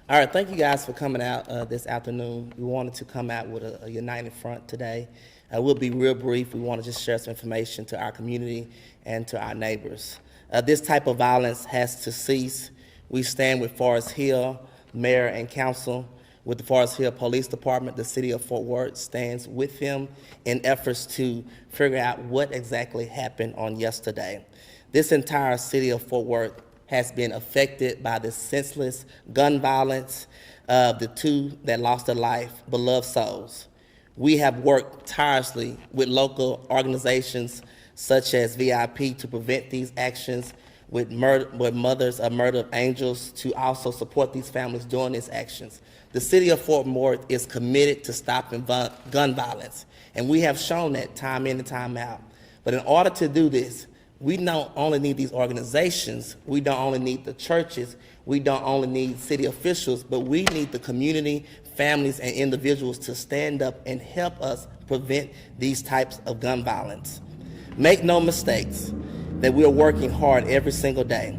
All right, thank you guys for coming out this afternoon. We wanted to come out with a united front today. We'll be real brief. We want to just share some information to our community and to our neighbors. This type of violence has to cease. We stand with Forest Hill, Mayor and Council, with the Forest Hill Police Department. The City of Fort Worth stands with them in efforts to figure out what exactly happened on yesterday. This entire City of Fort Worth has been affected by the senseless gun violence of the two that lost their life, beloved souls. We have worked tirelessly with local organizations such as VIP to prevent these actions, with Mothers of Murdered Angels to also support these families during these actions. The City of Fort Worth is committed to stopping gun violence, and we have shown that time in and time out. But in order to do this, we don't only need these organizations, we don't only need the churches, we don't only need city officials, but we need the community, families, and individuals to stand up and help us prevent these types of gun violence. Make no mistakes that we are working hard every single day.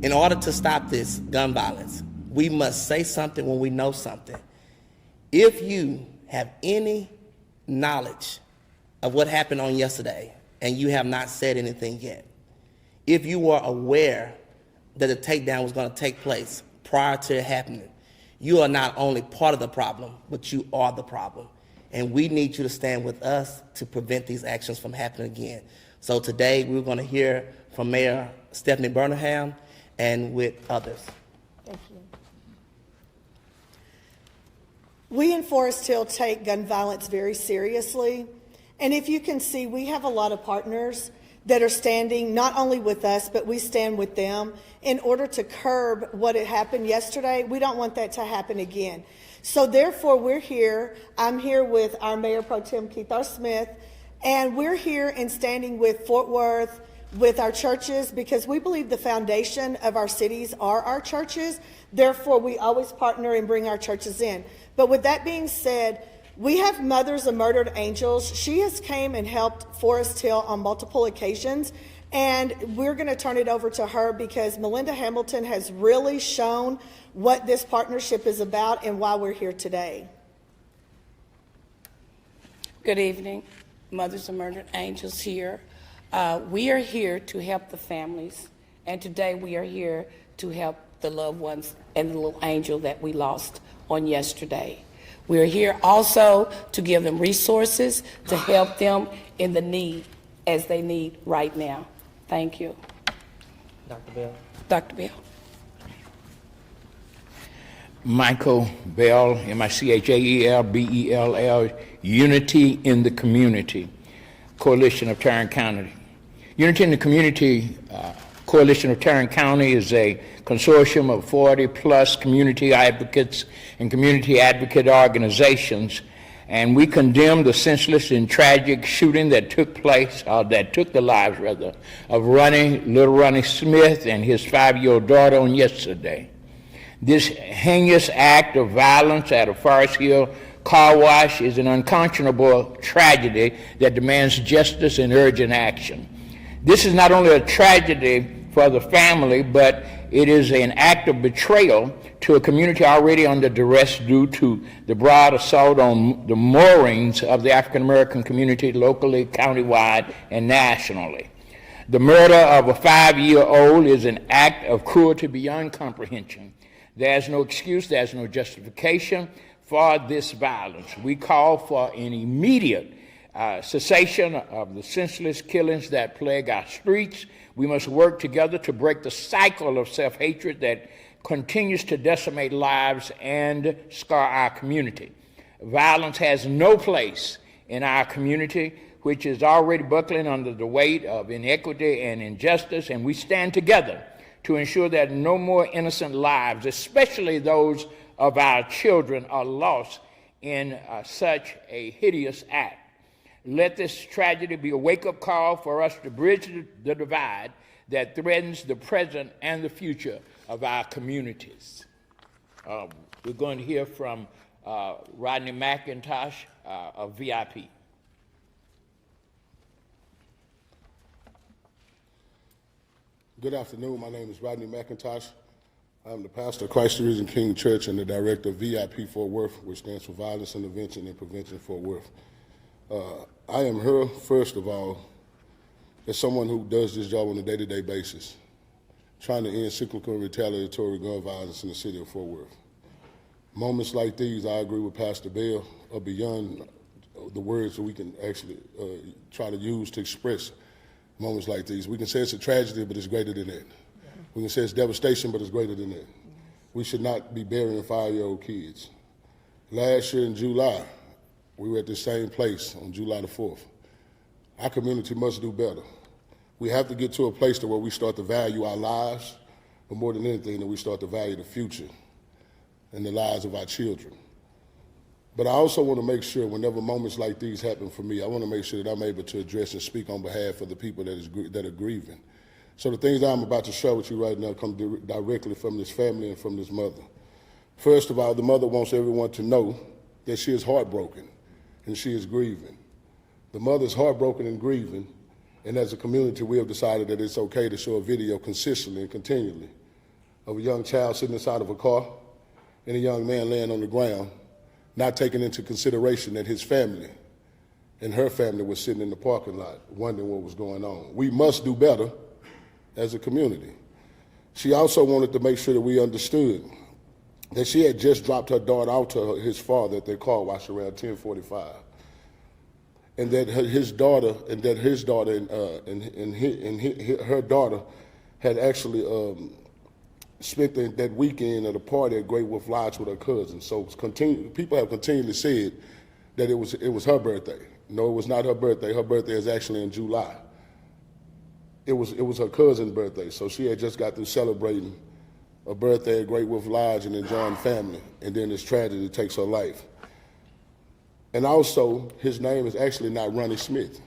In order to stop this gun violence, we must say something when we know something. If you have any knowledge of what happened on yesterday, and you have not said anything yet, if you were aware that the takedown was going to take place prior to it happening, you are not only part of the problem, but you are the problem. And we need you to stand with us to prevent these actions from happening again. So today we're going to hear from Mayor Stephanie Boardingham and with others. Thank you. We in Forest Hill take gun violence very seriously. And if you can see, we have a lot of partners that are standing not only with us, but we stand with them in order to curb what had happened yesterday. We don't want that to happen again. So therefore, we're here. I'm here with our Mayor Pro Tem, Keith R. Smith, and we're here and standing with Fort Worth, with our churches, because we believe the foundation of our cities are our churches. Therefore, we always partner and bring our churches in. But with that being said, we have Mothers of Murdered Angels. She has came and helped Forest Hill on multiple occasions, and we're going to turn it over to her because Melinda Hamilton has really shown what this partnership is about and why we're here today. Good evening. Mothers of Murdered Angels here. We are here to help the families, and today we are here to help the loved ones and the little angel that we lost on yesterday. We are here also to give them resources to help them in the need as they need right now. Thank you. Dr. Bell. Dr. Bell. Michael Bell, M-I-C-H-A-E-L-B-E-L-L, Unity in the Community, Coalition of Tarrant County. Unity in the Community Coalition of Tarrant County is a consortium of 40-plus community advocates and community advocate organizations, and we condemn the senseless and tragic shooting that took place, that took the lives, rather, of Little Ronnie Smith and his 5-year-old daughter on yesterday. This heinous act of violence at a Forest Hill car wash is an unconscionable tragedy that demands justice and urgent action. This is not only a tragedy for the family, but it is an act of betrayal to a community already under duress due to the broad assault on the moorings of the African American community locally, countywide, and nationally. The murder of a 5-year-old is an act of cruelty beyond comprehension. There's no excuse, there's no justification for this violence. We call for an immediate cessation of the senseless killings that plague our streets. We must work together to break the cycle of self-hatred that continues to decimate lives and scar our community. Violence has no place in our community, which is already buckling under the weight of inequity and injustice, and we stand together to ensure that no more innocent lives, especially those of our children, are lost in such a hideous act. Let this tragedy be a wake-up call for us to bridge the divide that threatens the present and the future of our communities. We're going to hear from Rodney McIntosh of VIP. Good afternoon. My name is Rodney McIntosh. I'm the pastor of Christ the Risen King Church and the director of VIP Fort Worth, which stands for Violence Intervention and Prevention Fort Worth. I am here, first of all, as someone who does this job on a day-to-day basis, trying to end cyclical and retaliatory gun violence in the city of Fort Worth. Moments like these, I agree with Pastor Bell, are beyond the words that we can actually try to use to express moments like these. We can say it's a tragedy, but it's greater than that. We can say it's devastation, but it's greater than that. We should not be burying 5-year-old kids. Last year in July, we were at the same place on July the 4th. Our community must do better. We have to get to a place to where we start to value our lives, but more than anything, that we start to value the future and the lives of our children. But I also want to make sure whenever moments like these happen for me, I want to make sure that I'm able to address and speak on behalf of the people that are grieving. So the things that I'm about to share with you right now come directly from this family and from this mother. First of all, the mother wants everyone to know that she is heartbroken and she is grieving. The mother is heartbroken and grieving, and as a community, we have decided that it's okay to show a video consistently and continually of a young child sitting inside of a car and a young man laying on the ground, not taking into consideration that his family and her family was sitting in the parking lot wondering what was going on. We must do better as a community. She also wanted to make sure that we understood that she had just dropped her daughter out to his father at their car wash around 10:45, and that her daughter had actually spent that weekend at a party at Great Wolf Lodge with her cousin. So people have continually said that it was her birthday. No, it was not her birthday. Her birthday is actually in July. It was her cousin's birthday, so she had just got through celebrating a birthday at Great Wolf Lodge and enjoying family, and then this tragedy takes her life. And also, his name is actually not Ronnie Smith.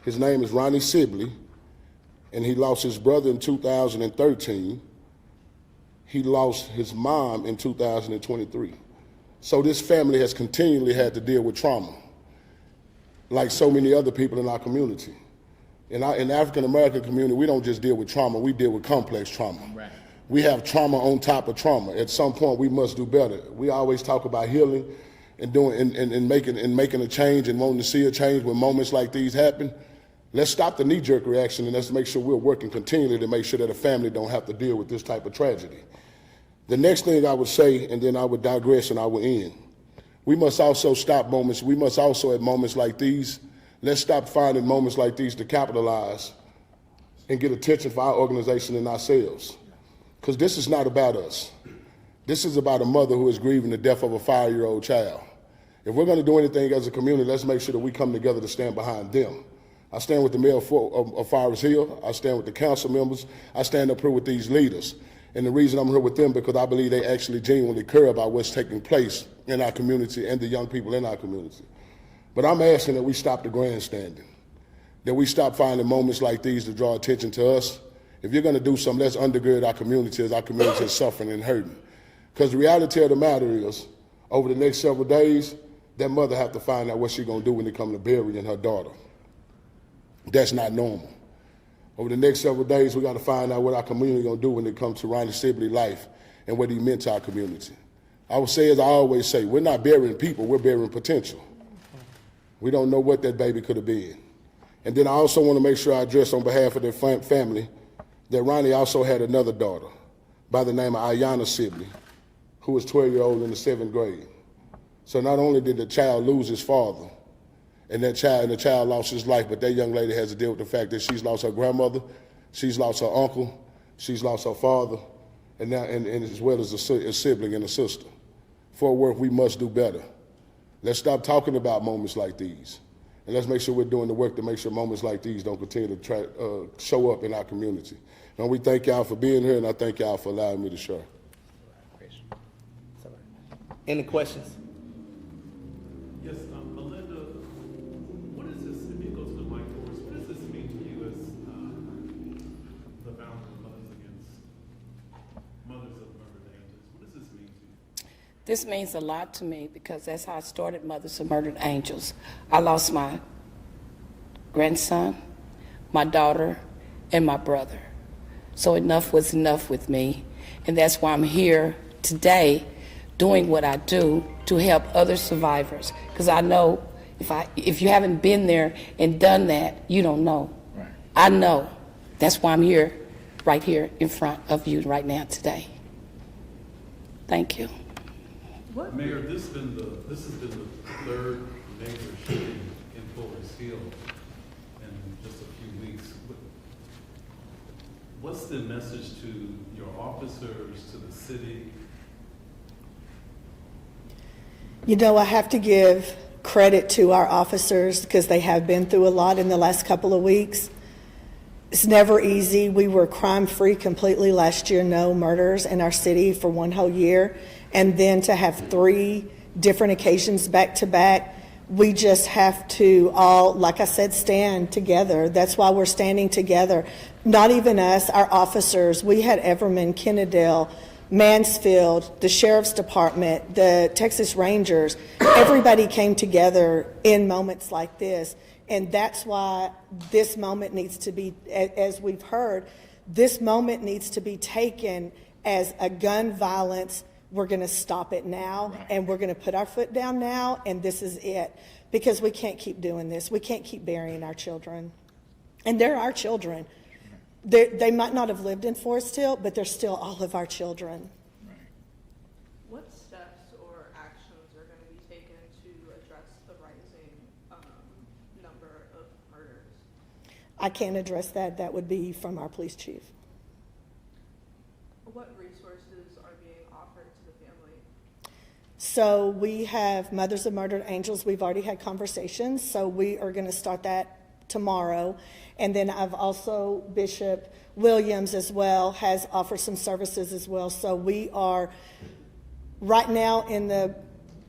His name is Ronnie Sibley, and he lost his brother in 2013. He lost his mom in 2023. So this family has continually had to deal with trauma, like so many other people in our community. In the African-American community, we don't just deal with trauma, we deal with complex trauma. Right. We have trauma on top of trauma. At some point, we must do better. We always talk about healing and making a change and wanting to see a change when moments like these happen. Let's stop the knee-jerk reaction, and let's make sure we're working continually to make sure that a family don't have to deal with this type of tragedy. The next thing I would say, and then I would digress and I will end, we must also stop moments. We must also, at moments like these, let's stop finding moments like these to capitalize and get attention for our organization and ourselves. Because this is not about us. This is about a mother who is grieving the death of a 5-year-old child. If we're going to do anything as a community, let's make sure that we come together to stand behind them. I stand with the mayor of Forest Hill. I stand with the council members. I stand up here with these leaders. And the reason I'm here with them because I believe they actually genuinely care about what's taking place in our community and the young people in our community. But I'm asking that we stop the grandstanding, that we stop finding moments like these to draw attention to us. If you're going to do something, let's undergird our community as our community is suffering and hurting. Because the reality of the matter is, over the next several days, that mother have to find out what she's going to do when it comes to burying her daughter. That's not normal. Over the next several days, we got to find out what our community going to do when it comes to Ronnie Sibley's life and what he meant to our community. I would say, as I always say, we're not burying people, we're burying potential. We don't know what that baby could have been. And then I also want to make sure I address on behalf of their family that Ronnie also had another daughter by the name of Ayanna Sibley, who was 12-year-old in the 7th grade. So not only did the child lose his father, and the child lost his life, but that young lady has to deal with the fact that she's lost her grandmother, she's lost her uncle, she's lost her father, and now and as well as a sibling and a sister. Fort Worth, we must do better. Let's stop talking about moments like these, and let's make sure we're doing the work to make sure moments like these don't continue to show up in our community. And we thank y'all for being here, and I thank y'all for allowing me to share. Any questions? Yes, Melinda, what is this, if you go to the mic for us, what does this mean to you as the founder of Mothers of Murdered Angels? What does this mean to you? This means a lot to me because that's how I started Mothers of Murdered Angels. I lost my grandson, my daughter, and my brother. So enough was enough with me. And that's why I'm here today doing what I do to help other survivors. Because I know if you haven't been there and done that, you don't know. Right. I know. That's why I'm here, right here in front of you right now today. Thank you. Mayor, this has been the third major shooting in Forest Hill in just a few weeks. What's the message to your officers, to the city? You know, I have to give credit to our officers because they have been through a lot in the last couple of weeks. It's never easy. We were crime-free completely last year, no murders in our city for one whole year. And then to have 3 different occasions back to back, we just have to all, like I said, stand together. That's why we're standing together. Not even us, our officers. We had Everman, Kennedale, Mansfield, the Sheriff's Department, the Texas Rangers. Everybody came together in moments like this. And that's why this moment needs to be, as we've heard, this moment needs to be taken as a gun violence. We're going to stop it now, and we're going to put our foot down now, and this is it. Because we can't keep doing this. We can't keep burying our children. And they're our children. They might not have lived in Forest Hill, but they're still all of our children. What steps or actions are going to be taken to address the rising number of murders? I can't address that. That would be from our police chief. What resources are being offered to the family? So we have Mothers of Murdered Angels. We've already had conversations, so we are going to start that tomorrow. And then I've also, Bishop Williams as well has offered some services as well. So we are right now in the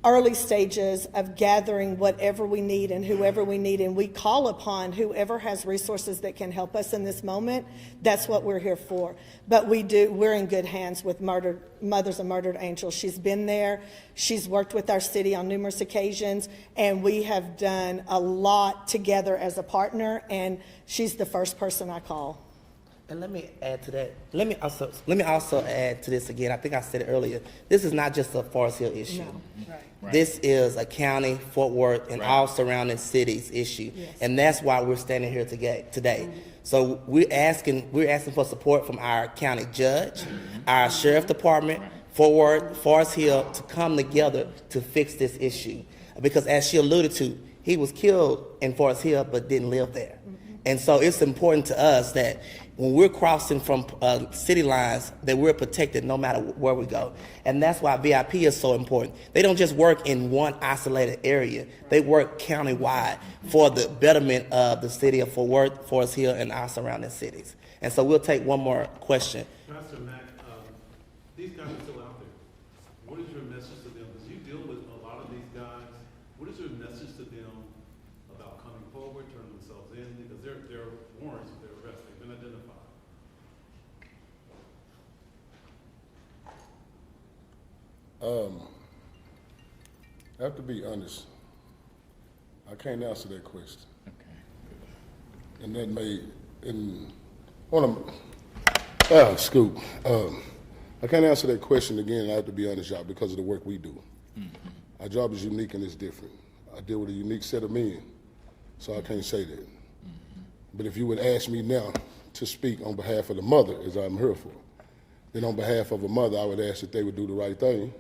early stages of gathering whatever we need and whoever we need, and we call upon whoever has resources that can help us in this moment. That's what we're here for. But we're in good hands with Mothers of Murdered Angels. She's been there. She's worked with our city on numerous occasions, and we have done a lot together as a partner, and she's the first person I call. And let me add to that. Let me also add to this again. I think I said it earlier. This is not just a Forest Hill issue. This is a county, Fort Worth, and all surrounding cities issue. Yes. And that's why we're standing here today. So we're asking for support from our county judge, our sheriff department, Fort Worth, Forest Hill, to come together to fix this issue. Because as she alluded to, he was killed in Forest Hill but didn't live there. And so it's important to us that when we're crossing from city lines, that we're protected no matter where we go. And that's why VIP is so important. They don't just work in one isolated area. They work countywide for the betterment of the city of Fort Worth, Forest Hill, and our surrounding cities. And so we'll take one more question. Pastor Mac, these guys are still out there. What is your message to them? Because you deal with a lot of these guys. What is your message to them about coming forward, turning themselves in? Because there are warrants of their arrest. They've been identified. I have to be honest. I can't answer that question. And that may, Scoop. I can't answer that question again. I have to be honest, y'all, because of the work we do. Our job is unique and it's different. I deal with a unique set of men, so I can't say that. But if you would ask me now to speak on behalf of the mother, as I'm here for, then on behalf of a mother, I would ask that they would do the right thing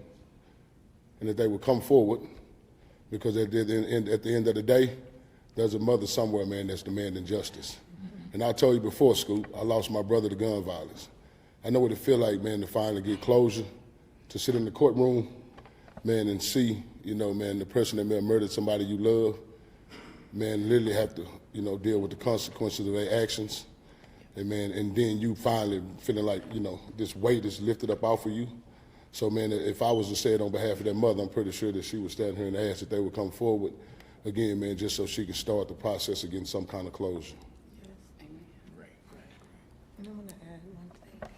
and that they would come forward, because at the end of the day, there's a mother somewhere, man, that's demanding justice. And I told you before, Scoop, I lost my brother to gun violence. I know what it feel like, man, to finally get closure, to sit in the courtroom, man, and see, man, the person that may have murdered somebody you love, man, literally have to, deal with the consequences of their actions. And man, and then you finally feeling like, this weight is lifted up off of you. So man, if I was to say it on behalf of that mother, I'm pretty sure that she would stand here and ask that they would come forward again, man, just so she can start the process of getting some kind of closure. And I want to add one thing.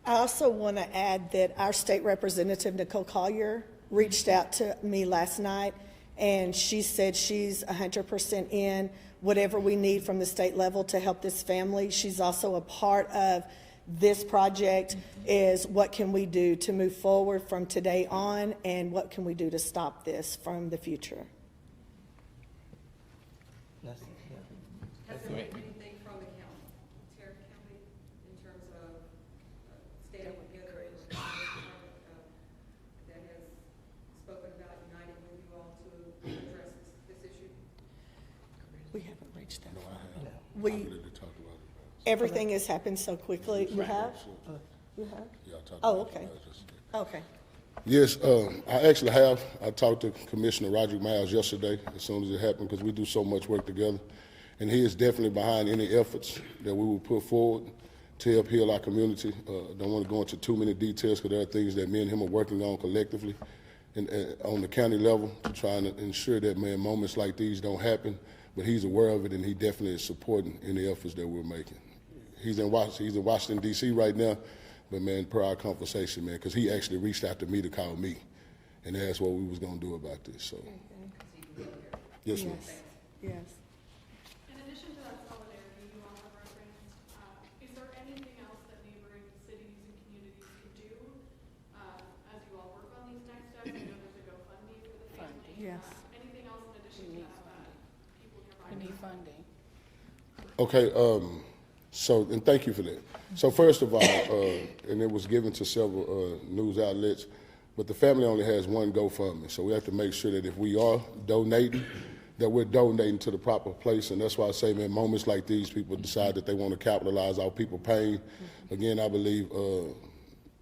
I also want to add that our state representative, Nicole Collier, reached out to me last night, and she said she's 100% in whatever we need from the state level to help this family. She's also a part of this project is what can we do to move forward from today on, and what can we do to stop this from the future? That's- yeah. Has there been anything from the county, Tarrant County, in terms of standing together that has spoken about uniting with you all to address this issue? We haven't reached that. I We, wanted to talk about it. everything has happened so quickly. You have? You have? Yeah, I talked Oh, about it okay. yesterday. Okay. Yes, I actually have. I talked to Commissioner Roger Miles yesterday as soon as it happened, because we do so much work together. And he is definitely behind any efforts that we will put forward to help heal our community. Don't want to go into too many details, because there are things that me and him are working on collectively and on the county level to try and ensure that, man, moments like these don't happen. But he's aware of it, and he definitely is supporting any efforts that we're making. He's in Washington, D.C. right now. But, man, per our conversation, man, because he actually reached out to me to call me and asked what we was going to do about this. So, yes, ma'am. Yes. In addition to that solidarity you all have referenced, is there anything else that neighboring cities and communities can do as you all work on these next steps? I know there's a GoFundMe for the family. Yes. Anything else in addition to that people We nearby? need funding. Okay, so, and thank you for that. So first of all, and it was given to several news outlets, but the family only has one GoFundMe. So we have to make sure that if we are donating, that we're donating to the proper place. And that's why I say, man, moments like these, people decide that they want to capitalize off people's pain. Again, I believe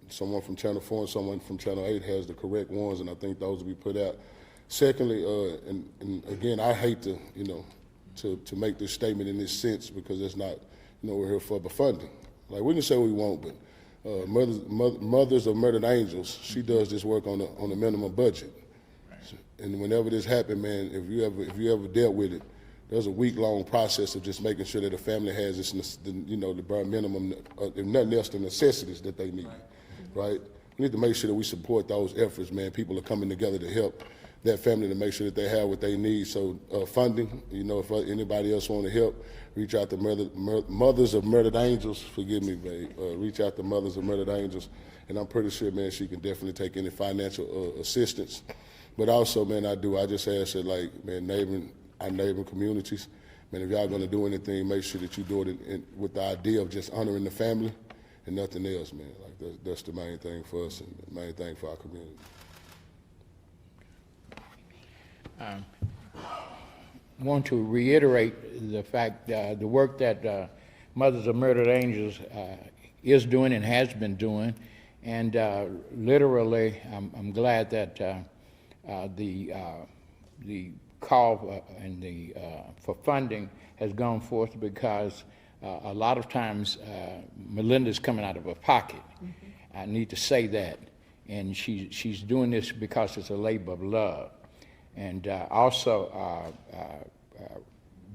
someone from Channel 4 and someone from Channel 8 has the correct ones, and I think those will be put out. Secondly, and again, I hate to, to make this statement in this sense, because it's not, we're here for the funding. Like, we can say what we want, but Mothers of Murdered Angels, she does this work on a minimum budget. And whenever this happened, man, if you ever dealt with it, there's a week-long process of just making sure that the family has this, the bare minimum, if nothing else, the necessities that they need, right? We need to make sure that we support those efforts, man. People are coming together to help that family to make sure that they have what they need. So funding, if anybody else want to help, reach out to Mothers of Murdered Angels. Forgive me, babe. Reach out to Mothers of Murdered Angels. And I'm pretty sure, man, she can definitely take any financial assistance. But also, man, I just ask that, like, man, our neighboring communities, man, if y'all going to do anything, make sure that you do it with the idea of just honoring the family and nothing else, man. Like, that's the main thing for us and the main thing for our community. Want to reiterate the fact the work that Mothers of Murdered Angels is doing and has been doing, and literally, I'm glad that the call and for funding has gone forth, because a lot of times Melinda's coming out of her pocket. I need to say that, and she's doing this because it's a labor of love. And also,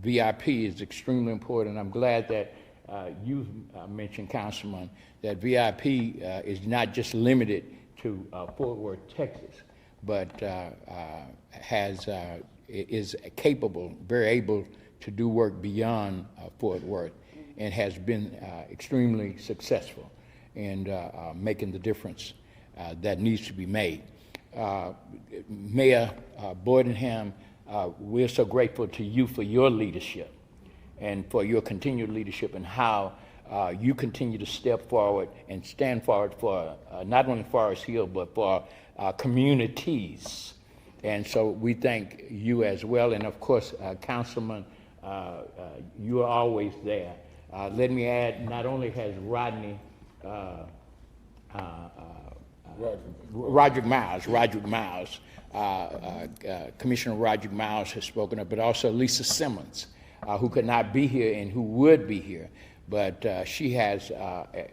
VIP is extremely important. I'm glad that you mentioned, Councilman, that VIP is not just limited to Fort Worth, Texas, but is capable, very able to do work beyond Fort Worth, and has been extremely successful in making the difference that needs to be made. Mayor Boardingham, we're so grateful to you for your leadership and for your continued leadership, and how you continue to step forward and stand forward for not only Forest Hill, but for communities. And so we thank you as well. And of course, Councilman, you are always there. Let me add, not only has Rodney, Roderick Miles, Commissioner Roderick Miles has spoken up, but also Lisa Simmons, who could not be here and who would be here, but she has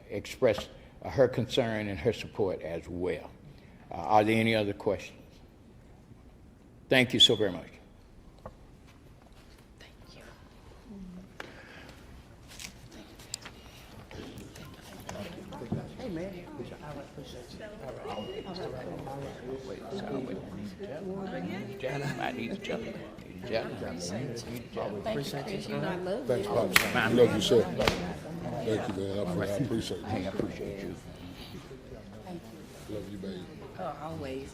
expressed her concern and her support as well. Are there any other questions? Thank you so very much. I need to jump. Thanks, Pop. I love you, sir. Thank you, man. I appreciate it. Hey, I appreciate you. Thank you. Love you, baby. Oh, always,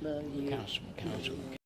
love you. Councilman.